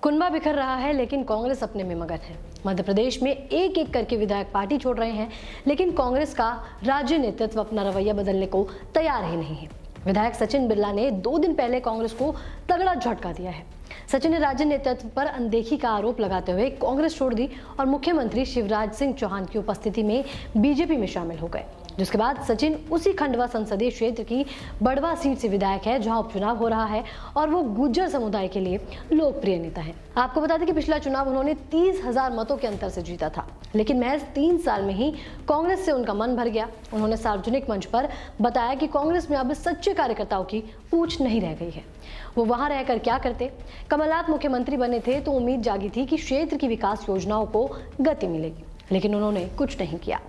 कुनबा बिखर रहा है लेकिन कांग्रेस अपने में मगन है। मध्य प्रदेश में एक एक करके विधायक पार्टी छोड़ रहे हैं, लेकिन कांग्रेस का राज्य नेतृत्व अपना रवैया बदलने को तैयार ही नहीं है। विधायक सचिन बिरला ने 2 दिन पहले कांग्रेस को तगड़ा झटका दिया है। सचिन ने राज्य नेतृत्व पर अनदेखी का आरोप लगाते हुए कांग्रेस छोड़ दी और मुख्यमंत्री शिवराज सिंह चौहान की उपस्थिति में बीजेपी में शामिल हो गए, जिसके बाद सचिन उसी खंडवा संसदीय क्षेत्र की बड़वा सीट से विधायक है, जहां उपचुनाव हो रहा है और वो गुर्जर समुदाय के लिए लोकप्रिय नेता है। आपको बता दें कि पिछला चुनाव उन्होंने 30,000 मतों के अंतर से जीता था, लेकिन महज 3 साल में ही कांग्रेस से उनका मन भर गया। उन्होंने सार्वजनिक मंच पर बताया कि कांग्रेस में अब सच्चे कार्यकर्ताओं की पूछ नहीं रह गई है। वो वहां रहकर क्या करते? कमलनाथ मुख्यमंत्री बने थे तो उम्मीद जागी थी कि क्षेत्र की विकास योजनाओं को गति मिलेगी, लेकिन उन्होंने कुछ नहीं किया।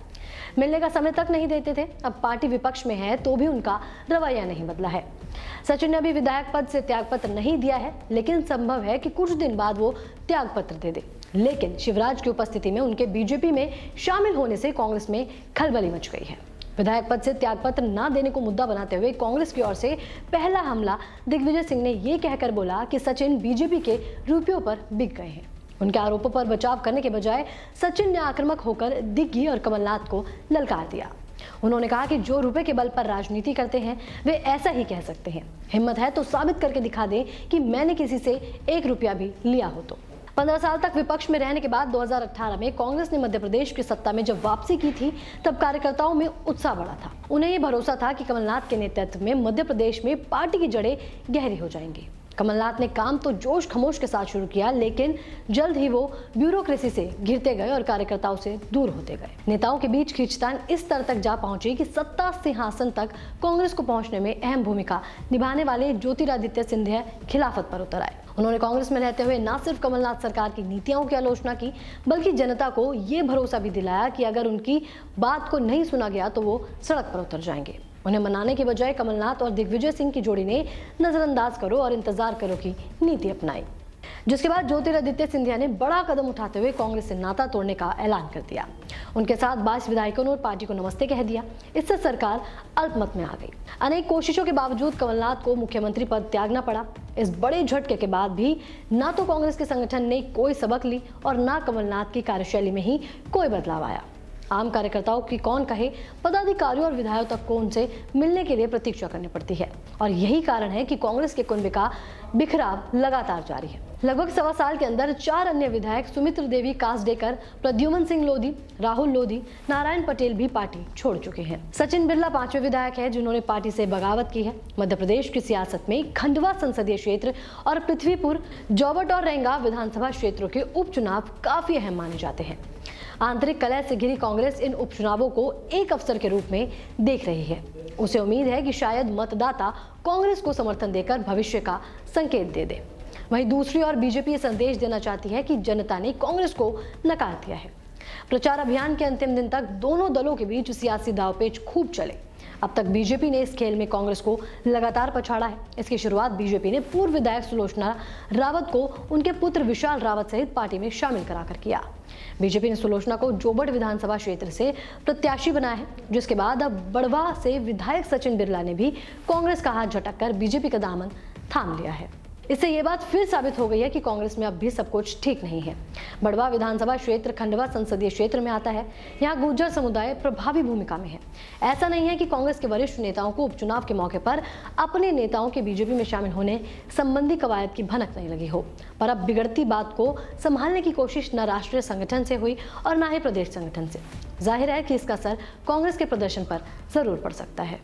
मिलने का समय तक नहीं देते थे। अब पार्टी विपक्ष में है तो भी उनका रवैया नहीं बदला है। सचिन ने अभी विधायक पद से त्यागपत्र नहीं दिया है, लेकिन संभव है कि कुछ दिन बाद वो त्यागपत्र दे दे। लेकिन शिवराज की उपस्थिति में उनके बीजेपी में शामिल होने से कांग्रेस में खलबली मच गई है। विधायक पद से त्यागपत्र न देने को मुद्दा बनाते हुए कांग्रेस की ओर से पहला हमला दिग्विजय सिंह ने ये कहकर बोला कि सचिन बीजेपी के रुपयों पर बिक गए हैं। उनके आरोपों पर बचाव करने के बजाय सचिन ने आक्रामक होकर दिग्गी और कमलनाथ को ललकार दिया। उन्होंने कहा कि जो रुपए के बल पर राजनीति करते हैं वे ऐसा ही कह सकते हैं। हिम्मत है तो साबित करके दिखा दें कि मैंने किसी से 1 रुपया भी लिया हो। तो 15 साल तक विपक्ष में रहने के बाद 2018 में कांग्रेस ने मध्य प्रदेश की सत्ता में जब वापसी की थी, तब कार्यकर्ताओं में उत्साह बढ़ा था। उन्हें ये भरोसा था कि कमलनाथ के नेतृत्व में मध्य प्रदेश में पार्टी की जड़ें गहरी हो जाएंगी। कमलनाथ ने काम तो जोश खमोश के साथ शुरू किया, लेकिन जल्द ही वो ब्यूरोक्रेसी से घिरते गए और कार्यकर्ताओं से दूर होते गए। नेताओं के बीच खींचतान इस स्तर तक जा पहुंची कि सत्ता सिंहासन तक कांग्रेस को पहुंचने में अहम भूमिका निभाने वाले ज्योतिरादित्य सिंधिया खिलाफत पर उतर आए। उन्होंने कांग्रेस में रहते हुए न सिर्फ कमलनाथ सरकार की नीतियों की आलोचना की, बल्कि जनता को ये भरोसा भी दिलाया कि अगर उनकी बात को नहीं सुना गया तो वो सड़क पर उतर जाएंगे। उन्हें मनाने के बजाय कमलनाथ और दिग्विजय सिंह की जोड़ी ने नजरअंदाज करो और इंतजार करो की नीति अपनाई, जिसके बाद ज्योतिरादित्य सिंधिया ने बड़ा कदम उठाते हुए कांग्रेस से नाता तोड़ने का ऐलान कर दिया। उनके साथ 22 विधायकों ने पार्टी को नमस्ते कह दिया। इससे सरकार अल्पमत में आ गई। अनेक कोशिशों के बावजूद कमलनाथ को मुख्यमंत्री पद त्यागना पड़ा। इस बड़े झटके के बाद भी ना तो कांग्रेस के संगठन ने कोई सबक ली और ना कमलनाथ की कार्यशैली में ही कोई बदलाव आया। आम कार्यकर्ताओं की कौन कहे, पदाधिकारियों और विधायकों तक को उनसे मिलने के लिए प्रतीक्षा करनी पड़ती है और यही कारण है कि कांग्रेस के कुनबे का बिखराव लगातार जारी है। लगभग 1.25 साल के अंदर 4 अन्य विधायक सुमित्र देवी कासडेकर, प्रद्युमन सिंह लोधी, राहुल लोधी, नारायण पटेल भी पार्टी छोड़ चुके हैं। सचिन बिरला 5वें विधायक है जिन्होंने पार्टी से बगावत की है। मध्य प्रदेश की सियासत में खंडवा संसदीय क्षेत्र और पृथ्वीपुर, जौबट और रेंगा विधानसभा क्षेत्रों के उपचुनाव काफी अहम माने जाते हैं। आंतरिक कलह से घिरी कांग्रेस इन उपचुनावों को एक अवसर के रूप में देख रही है। उसे उम्मीद है कि शायद मतदाता कांग्रेस को समर्थन देकर भविष्य का संकेत दे दे। वहीं दूसरी ओर बीजेपी ये संदेश देना चाहती है कि जनता ने कांग्रेस को नकार दिया है। प्रचार अभियान के अंतिम दिन तक दोनों दलों के बीच सियासी दांवपेच खूब चले। अब तक बीजेपी ने इस खेल में कांग्रेस को लगातार पछाड़ा है। इसकी शुरुआत बीजेपी ने पूर्व विधायक सुलोचना रावत को उनके पुत्र विशाल रावत सहित पार्टी में शामिल कराकर किया। बीजेपी ने सुलोचना को जोबट विधानसभा क्षेत्र से प्रत्याशी बनाया है, जिसके बाद अब बड़वा से विधायक सचिन बिरला ने भी कांग्रेस का हाथ झटककर बीजेपी का दामन थाम लिया है। इससे ये बात फिर साबित हो गई है कि कांग्रेस में अब भी सब कुछ ठीक नहीं है। बड़वा विधानसभा क्षेत्र खंडवा संसदीय क्षेत्र में आता है। यहाँ गुर्जर समुदाय प्रभावी भूमिका में है। ऐसा नहीं है कि कांग्रेस के वरिष्ठ नेताओं को उपचुनाव के मौके पर अपने नेताओं के बीजेपी में शामिल होने संबंधी कवायद की भनक नहीं लगी हो, पर अब बिगड़ती बात को संभालने की कोशिश न राष्ट्रीय संगठन से हुई और न ही प्रदेश संगठन से। जाहिर है कि इसका असर कांग्रेस के प्रदर्शन पर जरूर पड़ सकता है।